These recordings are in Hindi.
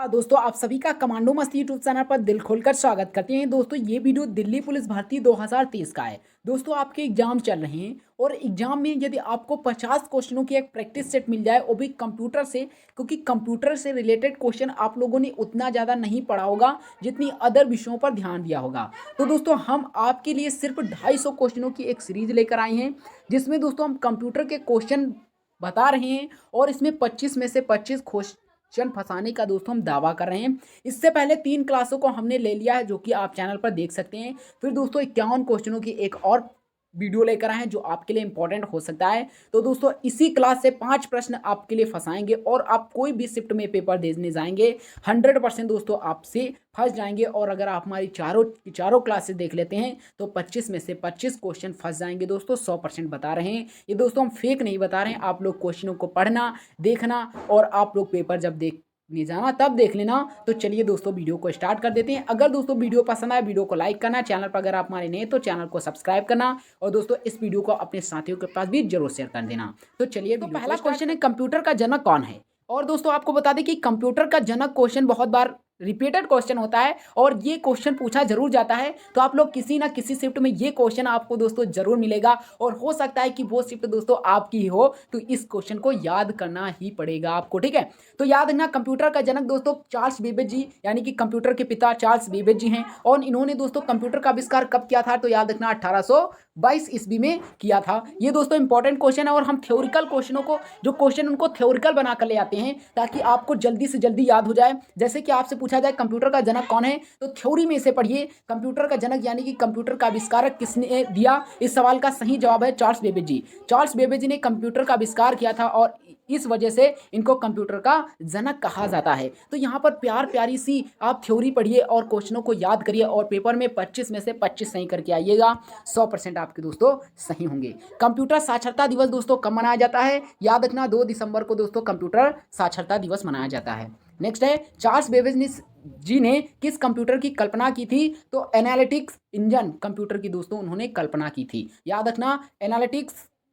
दोस्तों आप सभी का कमांडो मस्ती यूट्यूब चैनल पर दिल खोलकर स्वागत करते हैं। दोस्तों ये वीडियो दिल्ली पुलिस भर्ती 2023 का है। दोस्तों आपके एग्जाम चल रहे हैं और एग्जाम में यदि आपको 50 क्वेश्चनों की एक प्रैक्टिस सेट मिल जाए वो भी कंप्यूटर से, क्योंकि कंप्यूटर से रिलेटेड क्वेश्चन आप लोगों ने उतना ज़्यादा नहीं पढ़ा होगा जितनी अदर विषयों पर ध्यान दिया होगा। तो दोस्तों हम आपके लिए सिर्फ 250 क्वेश्चनों की एक सीरीज लेकर आए हैं, जिसमें दोस्तों हम कंप्यूटर के क्वेश्चन बता रहे हैं और इसमें 25 में से 25 क्वेश्चन फंसाने का दोस्तों हम दावा कर रहे हैं। इससे पहले 3 क्लासों को हमने ले लिया है, जो कि आप चैनल पर देख सकते हैं। फिर दोस्तों 51 क्वेश्चनों की एक और वीडियो लेकर आए हैं जो आपके लिए इंपॉर्टेंट हो सकता है। तो दोस्तों इसी क्लास से 5 प्रश्न आपके लिए फंसाएंगे और आप कोई भी शिफ्ट में पेपर देने जाएंगे 100% दोस्तों आपसे फंस जाएंगे। और अगर आप हमारी चारों क्लासेस देख लेते हैं तो 25 में से 25 क्वेश्चन फंस जाएंगे दोस्तों। 100% बता रहे हैं ये दोस्तों, हम फेक नहीं बता रहे हैं। आप लोग क्वेश्चनों को पढ़ना, देखना और आप लोग पेपर जब नहीं जाना तब देख लेना। तो चलिए दोस्तों वीडियो को स्टार्ट कर देते हैं। अगर दोस्तों वीडियो पसंद आए वीडियो को लाइक करना, चैनल पर अगर आप हमारे नए तो चैनल को सब्सक्राइब करना और दोस्तों इस वीडियो को अपने साथियों के पास भी जरूर शेयर कर देना। तो चलिए तो पहला क्वेश्चन है, कंप्यूटर का जनक कौन है। और दोस्तों आपको बता दें कि कंप्यूटर का जनक क्वेश्चन बहुत बार रिपीटेड क्वेश्चन होता है और ये क्वेश्चन पूछा जरूर जाता है। तो आप लोग किसी ना किसी शिफ्ट में ये क्वेश्चन आपको दोस्तों जरूर मिलेगा और हो सकता है कि वो शिफ्ट दोस्तों आपकी ही हो, तो इस क्वेश्चन को याद करना ही पड़ेगा आपको, ठीक है। तो याद रखना, कंप्यूटर का जनक दोस्तों चार्ल्स बेबेज जी, यानी कि कंप्यूटर के पिता चार्ल्स बेबेज जी हैं। और इन्होंने दोस्तों कंप्यूटर का आविष्कार कब किया था, तो याद रखना 1822 ईस्वी में किया था। ये दोस्तों इंपॉर्टेंट क्वेश्चन है और हम थ्योरिकल क्वेश्चनों को, जो क्वेश्चन उनको थ्योरिकल बनाकर ले आते हैं ताकि आपको जल्दी से जल्दी याद हो जाए। जैसे कि आपसे पूछा जाए कंप्यूटर का जनक कौन है, तो थ्योरी में इसे पढ़िए, कंप्यूटर का जनक यानी कि कंप्यूटर का आविष्कारक किसने दिया। इस सवाल का सही जवाब है चार्ल्स बेबेज जी। चार्ल्स बेबेज जी ने कंप्यूटर का आविष्कार किया था और इस वजह से इनको कंप्यूटर का जनक कहा जाता है। तो यहाँ पर प्यारी सी आप थ्योरी पढ़िए और क्वेश्चनों को याद करिए और पेपर में 25 में से 25 सही करके आइएगा। 100% आपके दोस्तों सही होंगे। कंप्यूटर साक्षरता दिवस दोस्तों कब मनाया जाता है, याद रखना 2 दिसंबर को दोस्तों कंप्यूटर साक्षरता दिवस मनाया जाता है। नेक्स्ट है, चार्ल्स बेबेज जी ने किस कंप्यूटर की कल्पना की थी, तो एनालिटिक्स इंजन कंप्यूटर की दोस्तों उन्होंने कल्पना की थी। याद रखना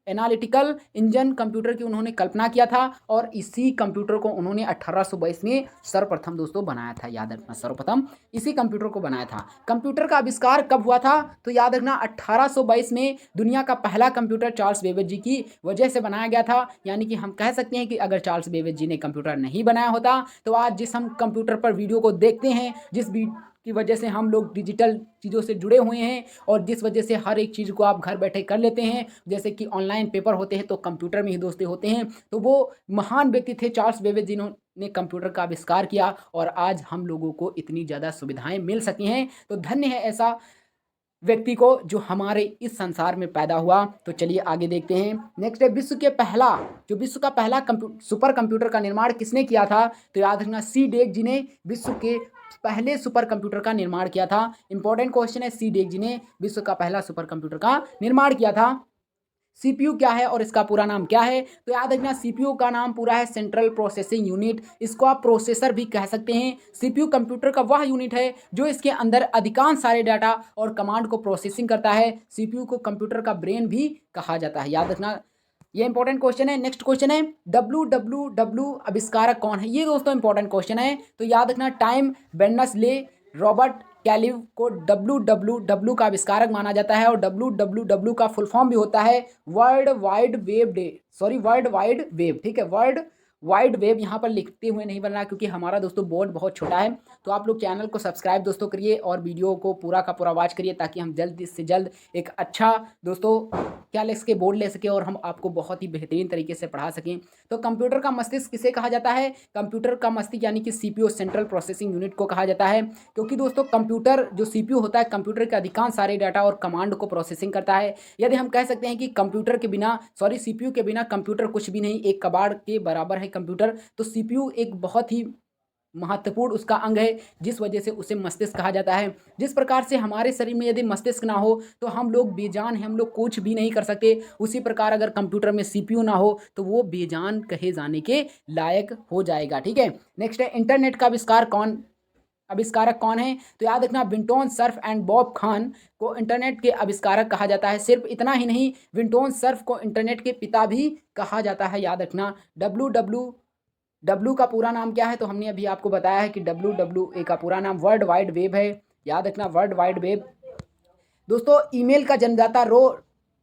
एनालिटिकल इंजन कंप्यूटर की उन्होंने कल्पना किया था और इसी कंप्यूटर को उन्होंने 1822 में सर्वप्रथम दोस्तों बनाया था। याद रखना सर्वप्रथम इसी कंप्यूटर को बनाया था। कंप्यूटर का आविष्कार कब हुआ था, तो याद रखना 1822 में दुनिया का पहला कंप्यूटर चार्ल्स बेबेज जी की वजह से बनाया गया था। यानी कि हम कह सकते हैं कि अगर चार्ल्स बेबेज जी ने कंप्यूटर नहीं बनाया होता तो आज जिस हम कंप्यूटर पर वीडियो को देखते हैं, जिस की वजह से हम लोग डिजिटल चीज़ों से जुड़े हुए हैं और जिस वजह से हर एक चीज़ को आप घर बैठे कर लेते हैं, जैसे कि ऑनलाइन पेपर होते हैं तो कंप्यूटर में ही दोस्ती होते हैं, तो वो महान व्यक्ति थे चार्ल्स बेबेज जिन्होंने कंप्यूटर का आविष्कार किया और आज हम लोगों को इतनी ज़्यादा सुविधाएं मिल सकी हैं। तो धन्य है ऐसा व्यक्ति को जो हमारे इस संसार में पैदा हुआ। तो चलिए आगे देखते हैं। नेक्स्ट है, विश्व का पहला सुपर कंप्यूटर का निर्माण किसने किया था, तो याद रखना सी डेक जी ने विश्व के पहले सुपर कंप्यूटर का निर्माण किया था। इंपॉर्टेंट क्वेश्चन है, सी डेक जी ने विश्व का पहला सुपर कंप्यूटर का निर्माण किया था। सीपीयू क्या है और इसका पूरा नाम क्या है, तो याद रखना सीपीयू का नाम पूरा है सेंट्रल प्रोसेसिंग यूनिट। इसको आप प्रोसेसर भी कह सकते हैं। सीपीयू कंप्यूटर का वह यूनिट है जो इसके अंदर अधिकांश सारे डाटा और कमांड को प्रोसेसिंग करता है। सीपीयू को कंप्यूटर का ब्रेन भी कहा जाता है। याद रखना ये इंपॉर्टेंट क्वेश्चन है। नेक्स्ट क्वेश्चन है, डब्ल्यू आविष्कारक कौन है। ये दोस्तों इंपॉर्टेंट क्वेश्चन है। तो याद रखना टाइम बर्नर्स-ले रॉबर्ट कैलिव को डब्ल्यू का आविष्कारक माना जाता है और डब्ल्यू का फुल फॉर्म भी होता है वर्ल्ड वाइड वेब, ठीक है। वर्ल्ड वाइड वेब यहाँ पर लिखते हुए नहीं बन रहा क्योंकि हमारा दोस्तों बोर्ड बहुत छोटा है। तो आप लोग चैनल को सब्सक्राइब दोस्तों करिए और वीडियो को पूरा का पूरा वॉच करिए ताकि हम जल्द से जल्द एक अच्छा दोस्तों क्या ले सके, बोर्ड ले सके और हम आपको बहुत ही बेहतरीन तरीके से पढ़ा सकें। तो कंप्यूटर का मस्तिष्क किसे कहा जाता है, कंप्यूटर का मस्तिष्क यानी कि सीपीयू सेंट्रल प्रोसेसिंग यूनिट को कहा जाता है, क्योंकि दोस्तों कंप्यूटर जो सीपीयू होता है कंप्यूटर के अधिकांश सारे डाटा और कमांड को प्रोसेसिंग करता है। यदि हम कह सकते हैं कि सीपीयू के बिना कंप्यूटर कुछ भी नहीं, एक कबाड़ के बराबर है कंप्यूटर। तो सीपीयू एक बहुत ही महत्वपूर्ण उसका अंग है जिस वजह से उसे मस्तिष्क कहा जाता है। जिस प्रकार से हमारे शरीर में यदि मस्तिष्क ना हो तो हम लोग बेजान हैं, हम लोग कुछ भी नहीं कर सकते, उसी प्रकार अगर कंप्यूटर में सीपीयू ना हो तो वो बेजान कहे जाने के लायक हो जाएगा, ठीक है। नेक्स्ट है, इंटरनेट का आविष्कारक कौन है, तो याद रखना विंटोन सर्फ एंड बॉब खान को इंटरनेट के आविष्कारक कहा जाता है। सिर्फ इतना ही नहीं, विंटोन सर्फ को इंटरनेट के पिता भी कहा जाता है। याद रखना डब्ल्यू का पूरा नाम क्या है? तो हमने अभी आपको बताया है कि WWA का पूरा नाम वर्ल्ड वाइड वेब है। याद रखना, वर्ल्ड वाइड वेब। दोस्तों, ईमेल का जन्मदाता रो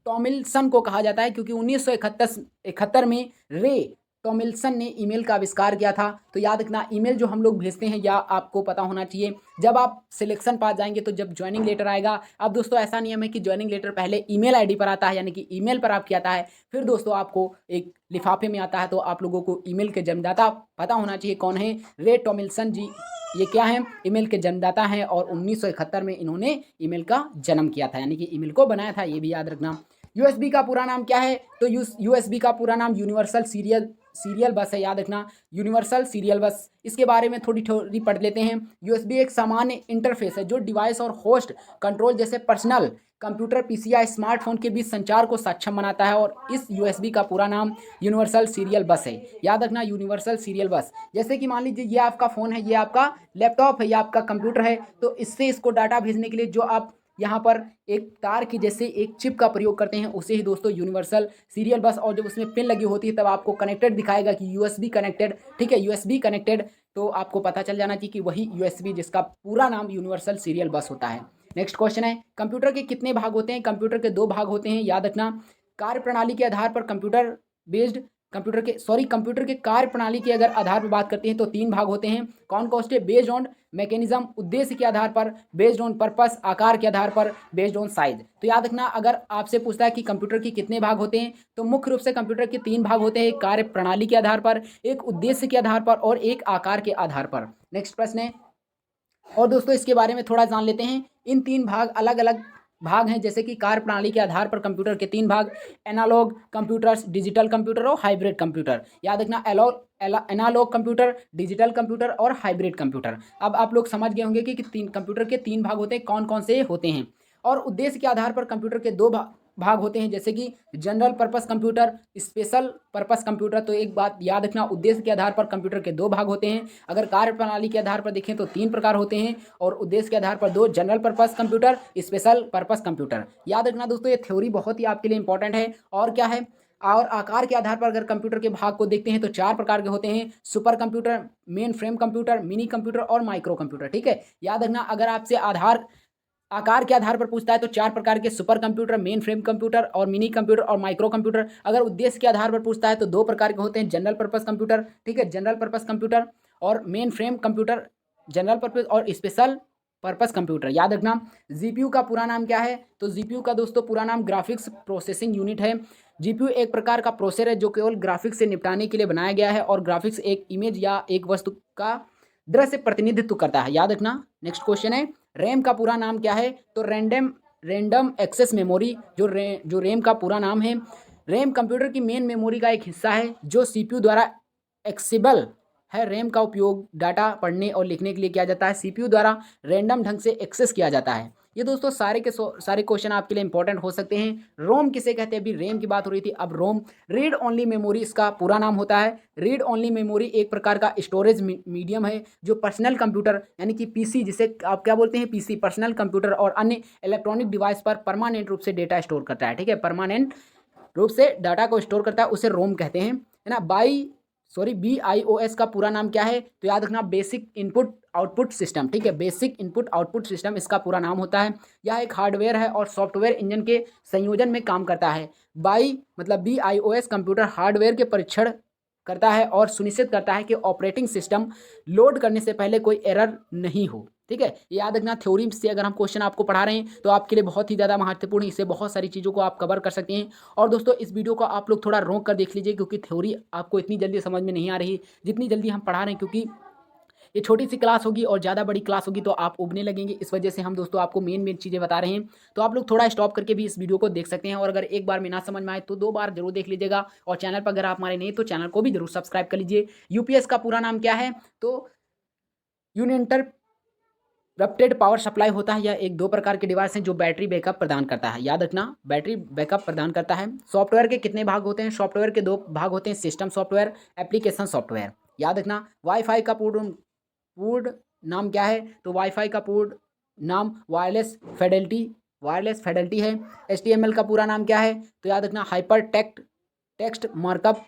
टॉमिल्सन को कहा जाता है, क्योंकि 1971 में रे टॉमिल्सन ने ईमेल का आविष्कार किया था। तो याद रखना, ईमेल जो हम लोग भेजते हैं, या आपको पता होना चाहिए, जब आप सिलेक्शन पास जाएंगे तो जब ज्वाइनिंग लेटर आएगा, अब दोस्तों ऐसा नियम है कि ज्वाइनिंग लेटर पहले ईमेल आईडी पर आता है, यानी कि ईमेल पर आपकी आता है, फिर दोस्तों आपको एक लिफाफे में आता है। तो आप लोगों को ईमेल के जन्मदाता पता होना चाहिए कौन है, रे टॉमिल्सन जी। ये क्या है? ईमेल के जन्मदाता हैं, और 1971 में इन्होंने ईमेल का जन्म किया था, यानी कि ईमेल को बनाया था, ये भी याद रखना। यूएसबी का पूरा नाम क्या है? तो यूएसबी का पूरा नाम यूनिवर्सल सीरियल बस है। याद रखना, यूनिवर्सल सीरियल बस। इसके बारे में थोड़ी थोड़ी पढ़ लेते हैं। यूएसबी एक सामान्य इंटरफेस है जो डिवाइस और होस्ट कंट्रोल जैसे पर्सनल कंप्यूटर, पीसी या स्मार्टफोन के बीच संचार को सक्षम बनाता है, और इस यूएसबी का पूरा नाम यूनिवर्सल सीरियल बस है। याद रखना, यूनिवर्सल सीरियल बस। जैसे कि मान लीजिए ये आपका फ़ोन है, ये आपका लैपटॉप है, ये आपका कंप्यूटर है, तो इससे इसको डाटा भेजने के लिए जो आप यहाँ पर एक तार की जैसे एक चिप का प्रयोग करते हैं, उसे ही दोस्तों यूनिवर्सल सीरियल बस। और जब उसमें पिन लगी होती है तब आपको कनेक्टेड दिखाएगा कि यूएसबी कनेक्टेड, ठीक है, यूएसबी कनेक्टेड। तो आपको पता चल जाना चाहिए कि वही यूएसबी जिसका पूरा नाम यूनिवर्सल सीरियल बस होता है। नेक्स्ट क्वेश्चन है, कंप्यूटर के कितने भाग होते हैं? कंप्यूटर के 2 भाग होते हैं। याद रखना, कार्य प्रणाली के आधार पर कंप्यूटर के कार्य प्रणाली के अगर आधार पर बात करते हैं तो 3 भाग होते हैं। कौन कौन से? बेस्ड ऑन मैकेनिज्म, उद्देश्य के आधार पर, बेस्ड ऑन पर्पस, आकार के आधार पर, बेस्ड ऑन साइज। तो याद रखना, अगर आपसे पूछता है कि कंप्यूटर के कितने भाग होते हैं, तो मुख्य रूप से कंप्यूटर के 3 भाग होते हैं, एक कार्य प्रणाली के आधार पर, एक उद्देश्य के आधार पर, और एक आकार के आधार पर। नेक्स्ट प्रश्न है, और दोस्तों इसके बारे में थोड़ा जान लेते हैं। इन 3 भाग अलग अलग भाग हैं, जैसे कि कार्य प्रणाली के आधार पर कंप्यूटर के 3 भाग, एनालॉग कंप्यूटर्स, डिजिटल कंप्यूटर और हाइब्रिड कंप्यूटर। याद रखना, एनालॉग कंप्यूटर, डिजिटल कंप्यूटर और हाइब्रिड कंप्यूटर। अब आप लोग समझ गए होंगे कि कंप्यूटर के 3 भाग होते हैं, कौन कौन से होते हैं। और उद्देश्य के आधार पर कंप्यूटर के 2 भाग होते हैं, जैसे कि general purpose computer, special purpose computer. तो एक बात याद रखना, उद्देश्य के आधार पर कंप्यूटर के 2 भाग होते हैं। अगर कार्य प्रणाली के आधार पर देखें तो 3 प्रकार होते हैं, और उद्देश्य के आधार पर 2, general purpose computer, special purpose computer. याद रखना दोस्तों, ये थ्योरी बहुत ही आपके लिए इंपॉर्टेंट है। और क्या है, और आकार के आधार पर अगर कंप्यूटर के भाग को देखते हैं तो 4 प्रकार के होते हैं, super computer, main frame computer, mini computer और माइक्रो कंप्यूटर। ठीक है, याद रखना, अगर आपसे आकार के आधार पर पूछता है तो 4 प्रकार के super computer, main frame computer और मिनी कंप्यूटर और माइक्रो कंप्यूटर। अगर उद्देश्य के आधार पर पूछता है तो 2 प्रकार के होते हैं, जनरल पर्पस कंप्यूटर, ठीक है, जनरल पर्पस कंप्यूटर और main frame computer, general purpose और स्पेशल पर्पस कंप्यूटर। याद रखना, जीपीयू का पूरा नाम क्या है? तो जीपीयू का दोस्तों पूरा नाम ग्राफिक्स प्रोसेसिंग यूनिट है। जीपीयू एक प्रकार का प्रोसेसर है जो केवल ग्राफिक्स से निपटाने के लिए बनाया गया है, और ग्राफिक्स एक इमेज या एक वस्तु का दृश्य प्रतिनिधित्व करता है। याद रखना। नेक्स्ट क्वेश्चन है, रैम का पूरा नाम क्या है? तो रैंडम एक्सेस मेमोरी जो रैम का पूरा नाम है। रैम कंप्यूटर की मेन मेमोरी का एक हिस्सा है जो सीपीयू द्वारा एक्सेसिबल है। रैम का उपयोग डाटा पढ़ने और लिखने के लिए किया जाता है, सीपीयू द्वारा रैंडम ढंग से एक्सेस किया जाता है। ये दोस्तों सारे क्वेश्चन आपके लिए इंपॉर्टेंट हो सकते हैं। रोम किसे कहते हैं? अभी रैम की बात हो रही थी, अब रोम रीड ओनली मेमोरी इसका पूरा नाम होता है। रीड ओनली मेमोरी एक प्रकार का स्टोरेज मीडियम है जो पर्सनल कंप्यूटर यानी कि पीसी, जिसे आप क्या बोलते हैं, पीसी, पर्सनल कंप्यूटर और अन्य इलेक्ट्रॉनिक डिवाइस पर परमानेंट रूप से डेटा स्टोर करता है। ठीक है, परमानेंट रूप से डाटा को स्टोर करता है, उसे रोम कहते हैं, है ना। BIOS का पूरा नाम क्या है? तो याद रखना, बेसिक इनपुट आउटपुट सिस्टम। ठीक है, बेसिक इनपुट आउटपुट सिस्टम इसका पूरा नाम होता है। यह एक हार्डवेयर है और सॉफ्टवेयर इंजन के संयोजन में काम करता है। BIOS कंप्यूटर हार्डवेयर के परीक्षण करता है और सुनिश्चित करता है कि ऑपरेटिंग सिस्टम लोड करने से पहले कोई एरर नहीं हो। ठीक है, याद रखना, थ्योरी से अगर हम क्वेश्चन आपको पढ़ा रहे हैं तो आपके लिए बहुत ही ज़्यादा महत्वपूर्ण है, इससे बहुत सारी चीज़ों को आप कवर कर सकते हैं। और दोस्तों इस वीडियो को आप लोग थोड़ा रोक कर देख लीजिए, क्योंकि थ्योरी आपको इतनी जल्दी समझ में नहीं आ रही जितनी जल्दी हम पढ़ा रहे हैं, क्योंकि ये छोटी सी क्लास होगी और ज़्यादा बड़ी क्लास होगी तो आप उबने लगेंगे। इस वजह से हम दोस्तों आपको मेन चीज़ें बता रहे हैं, तो आप लोग थोड़ा स्टॉप करके भी इस वीडियो को देख सकते हैं। और अगर एक बार में ना समझ में आए तो 2 बार जरूर देख लीजिएगा। और चैनल पर अगर आप हमारे नहीं तो चैनल को भी जरूर सब्सक्राइब कर लीजिए। यूपीएस का पूरा नाम क्या है? तो यूनिइंटरप्टेड पावर सप्लाई होता है। यह एक 2 प्रकार के डिवाइस हैं जो बैटरी बैकअप प्रदान करता है। याद रखना, बैटरी बैकअप प्रदान करता है। सॉफ्टवेयर के कितने भाग होते हैं? सॉफ्टवेयर के 2 भाग होते हैं, सिस्टम सॉफ्टवेयर, एप्लीकेशन सॉफ्टवेयर। याद रखना, वाईफाई का पूर्ण नाम क्या है? तो वाईफाई का पूर्ण नाम वायरलेस फिडेलिटी है। HTML का पूरा नाम क्या है? तो याद रखना, हाइपर टेक्स्ट मार्कअप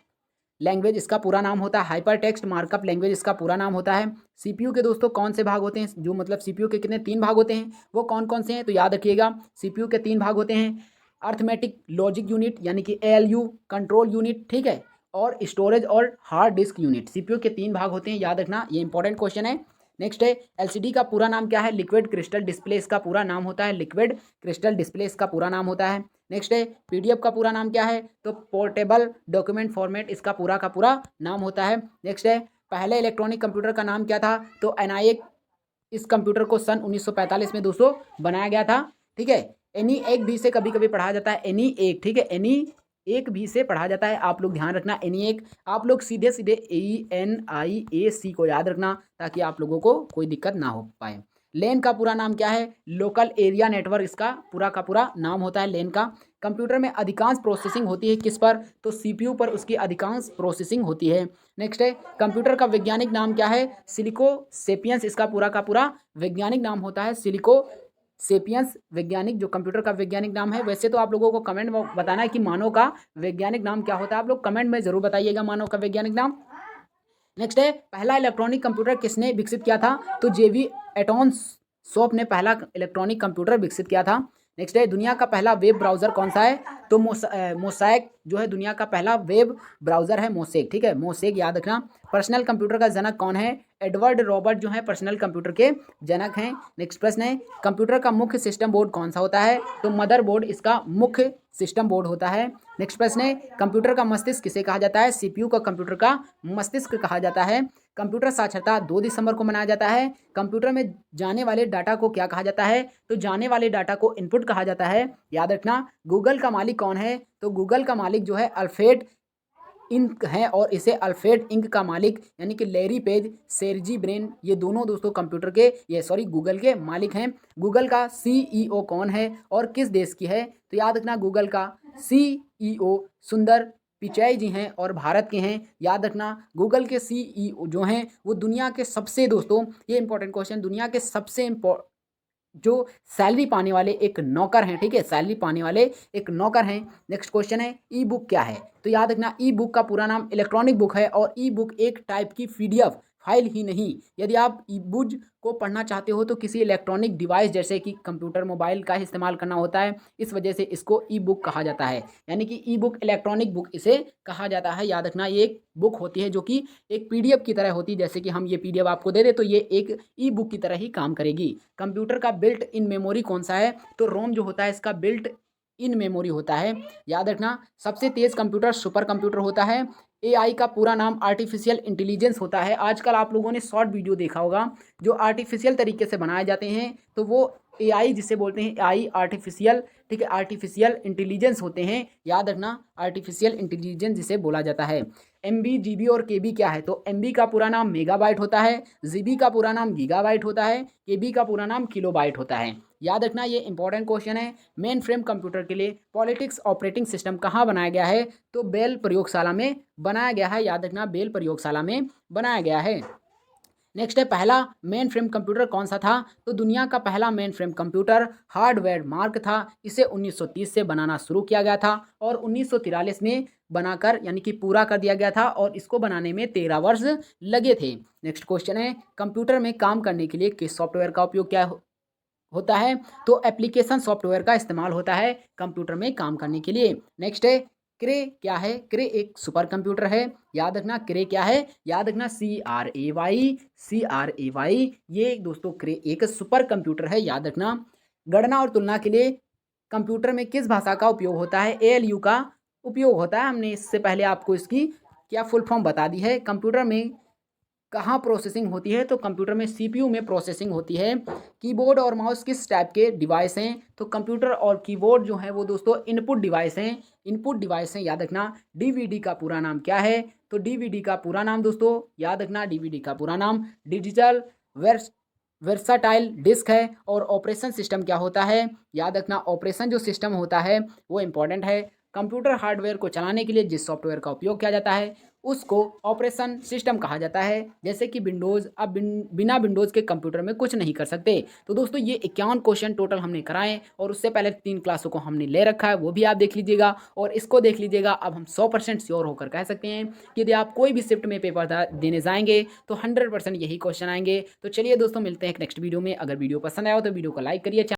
लैंग्वेज इसका पूरा नाम होता है हाइपर टेक्स्ट मार्कअप लैंग्वेज इसका पूरा नाम होता है। सीपीयू के दोस्तों कौन से भाग होते हैं, जो मतलब सीपीयू के कितने 3 भाग होते हैं, वो कौन कौन से हैं, तो याद रखिएगा सीपीयू के 3 भाग होते हैं। अर्थमेटिक लॉजिक यूनिट यानी कि एएलयू, कंट्रोल यूनिट, ठीक है, और स्टोरेज और हार्ड डिस्क यूनिट। सीपीयू के 3 भाग होते हैं, याद रखना, ये इंपॉर्टेंट क्वेश्चन है। नेक्स्ट है एलसीडी का पूरा नाम क्या है, लिक्विड क्रिस्टल डिस्प्ले इसका पूरा नाम होता है, लिक्विड क्रिस्टल डिस्प्ले इसका पूरा नाम होता है। नेक्स्ट है पीडीएफ का पूरा नाम क्या है, तो पोर्टेबल डॉक्यूमेंट फॉर्मेट इसका पूरा का पूरा नाम होता है। नेक्स्ट है पहले इलेक्ट्रॉनिक कंप्यूटर का नाम क्या था, तो एनआईएक, इस कंप्यूटर को सन 1945 में दोस्तों बनाया गया था, ठीक है। एनी एक भी से कभी कभी पढ़ा जाता है, एनी एक, ठीक है, एनी एक भी से पढ़ा जाता है, आप लोग ध्यान रखना एनी एक, आप लोग सीधे सीधे ENIAC को याद रखना ताकि आप लोगों को कोई दिक्कत ना हो पाए। लेन का पूरा नाम क्या है, लोकल एरिया नेटवर्क इसका पूरा का पूरा नाम होता है लेन का। कंप्यूटर में अधिकांश प्रोसेसिंग होती है किस पर, तो सीपीयू पर उसकी अधिकांश प्रोसेसिंग होती है। नेक्स्ट है कंप्यूटर का वैज्ञानिक नाम क्या है, सिलिको सेपियंस इसका पूरा का पूरा वैज्ञानिक नाम होता है, सिलिको सेपियंस वैज्ञानिक जो कंप्यूटर का वैज्ञानिक नाम है। वैसे तो आप लोगों को कमेंट में बताना है कि मानव का वैज्ञानिक नाम क्या होता है, आप लोग कमेंट में जरूर बताइएगा मानव का वैज्ञानिक नाम। नेक्स्ट है पहला इलेक्ट्रॉनिक कंप्यूटर किसने विकसित किया था, तो जेवी एटॉनसॉफ ने पहला इलेक्ट्रॉनिक कंप्यूटर विकसित किया था। नेक्स्ट है दुनिया का पहला वेब ब्राउज़र कौन सा है, तो मोसैक जो है दुनिया का पहला वेब ब्राउज़र है, मोसेक, ठीक है, मोसेक याद रखना। पर्सनल कंप्यूटर का जनक कौन है, एडवर्ड रॉबर्ट जो है पर्सनल कंप्यूटर के जनक हैं। नेक्स्ट प्रश्न है कंप्यूटर का मुख्य सिस्टम बोर्ड कौन सा होता है, तो मदर बोर्ड इसका मुख्य सिस्टम बोर्ड होता है। नेक्स्ट प्रश्न है कंप्यूटर का मस्तिष्क किसे कहा जाता है, सीपीयू का कंप्यूटर का मस्तिष्क कहा जाता है। कंप्यूटर साक्षरता 2 दिसंबर को मनाया जाता है। कंप्यूटर में जाने वाले डाटा को क्या कहा जाता है, तो जाने वाले डाटा को इनपुट कहा जाता है, याद रखना। गूगल का मालिक कौन है, तो गूगल का मालिक जो है अल्फ्रेड इंक है, और इसे अल्फ्रेड इंक का मालिक यानी कि लैरी पेज, सेर्जी ब्रेन, ये दोनों दोस्तों कंप्यूटर के गूगल के मालिक हैं। गूगल का CEO कौन है और किस देश की है, तो याद रखना गूगल का CEO सुंदर पिचाई जी हैं और भारत के हैं, याद रखना। गूगल के CEO जो हैं वो दुनिया के सबसे दोस्तों, ये इंपॉर्टेंट क्वेश्चन, दुनिया के सबसे जो सैलरी पाने वाले एक नौकर हैं, ठीक है, सैलरी पाने वाले एक नौकर हैं। नेक्स्ट क्वेश्चन है ई बुक क्या है, तो याद रखना ई बुक का पूरा नाम इलेक्ट्रॉनिक बुक है, और ई बुक एक टाइप की PDF फाइल ही नहीं। यदि आप ई बुक को पढ़ना चाहते हो तो किसी इलेक्ट्रॉनिक डिवाइस जैसे कि कंप्यूटर मोबाइल का इस्तेमाल करना होता है, इस वजह से इसको ई बुक कहा जाता है, यानी कि ई बुक इलेक्ट्रॉनिक बुक इसे कहा जाता है। याद रखना ये एक बुक होती है जो कि एक PDF की तरह होती है, जैसे कि हम ये PDF आपको दे दे तो ये एक ई बुक की तरह ही काम करेगी। कंप्यूटर का बिल्ट इन मेमोरी कौन सा है, तो रोम जो होता है इसका बिल्ट इन मेमोरी होता है, याद रखना। सबसे तेज कंप्यूटर सुपर कंप्यूटर होता है। AI का पूरा नाम आर्टिफिशियल इंटेलिजेंस होता है। आजकल आप लोगों ने शॉर्ट वीडियो देखा होगा जो आर्टिफिशियल तरीके से बनाए जाते हैं, तो वो AI जिसे बोलते हैं AI आर्टिफिशियल, ठीक है, आर्टिफिशियल इंटेलिजेंस होते हैं, याद रखना आर्टिफिशियल इंटेलिजेंस जिसे बोला जाता है। MB GB और KB क्या है, तो MB का पूरा नाम मेगाबाइट होता है, GB का पूरा नाम गीगाबाइट होता है, KB का पूरा नाम किलोबाइट होता है, याद रखना। ये इंपॉर्टेंट क्वेश्चन है। मेन फ्रेम कंप्यूटर के लिए पॉलिटिक्स ऑपरेटिंग सिस्टम कहाँ बनाया गया है, तो बेल प्रयोगशाला में बनाया गया है, याद रखना बेल प्रयोगशाला में बनाया गया है। नेक्स्ट है पहला मेन फ्रेम कंप्यूटर कौन सा था, तो दुनिया का पहला main frame computer hardware mark था। इसे 1930 से बनाना शुरू किया गया था और 1943 में बनाकर यानी कि पूरा कर दिया गया था, और इसको बनाने में 13 वर्ष लगे थे। नेक्स्ट क्वेश्चन है कंप्यूटर में काम करने के लिए किस सॉफ्टवेयर का उपयोग क्या होता है, तो एप्लीकेशन सॉफ्टवेयर का इस्तेमाल होता है कंप्यूटर में काम करने के लिए। नेक्स्ट है क्रे क्या है, क्रे एक सुपर कंप्यूटर है, याद रखना क्रे क्या है, याद रखना CRAY, ये दोस्तों क्रे एक सुपर कंप्यूटर है, याद रखना। गणना और तुलना के लिए कंप्यूटर में किस भाषा का उपयोग होता है, ALU का उपयोग होता है। हमने इससे पहले आपको इसकी क्या फुल फॉर्म बता दी है। कंप्यूटर में कहाँ प्रोसेसिंग होती है, तो कंप्यूटर में CPU में प्रोसेसिंग होती है। कीबोर्ड और माउस किस टाइप के डिवाइस हैं, तो कंप्यूटर और कीबोर्ड जो है वो दोस्तों इनपुट डिवाइस हैं, इनपुट डिवाइस हैं, याद रखना। DVD का पूरा नाम क्या है, तो DVD का पूरा नाम दोस्तों याद रखना, DVD का पूरा नाम डिजिटल वर्साटाइल डिस्क है। और ऑपरेशन सिस्टम क्या होता है, याद रखना ऑपरेशन जो सिस्टम होता है वो इंपॉर्टेंट है। कंप्यूटर हार्डवेयर को चलाने के लिए जिस सॉफ्टवेयर का उपयोग किया जाता है उसको ऑपरेशन सिस्टम कहा जाता है। जैसे कि विंडोज़, अब बिना विंडोज़ के कंप्यूटर में कुछ नहीं कर सकते। तो दोस्तों ये 51 क्वेश्चन टोटल हमने कराए और उससे पहले 3 क्लासों को हमने ले रखा है, वो भी आप देख लीजिएगा और इसको देख लीजिएगा। अब हम 100% श्योर होकर कह सकते हैं कि यदि आप कोई भी शिफ्ट में पेपर देने जाएँगे तो 100% यही क्वेश्चन आएँगे। तो चलिए दोस्तों, मिलते हैं एक नेक्स्ट वीडियो में। अगर वीडियो पसंद आया हो तो वीडियो को लाइक करिए।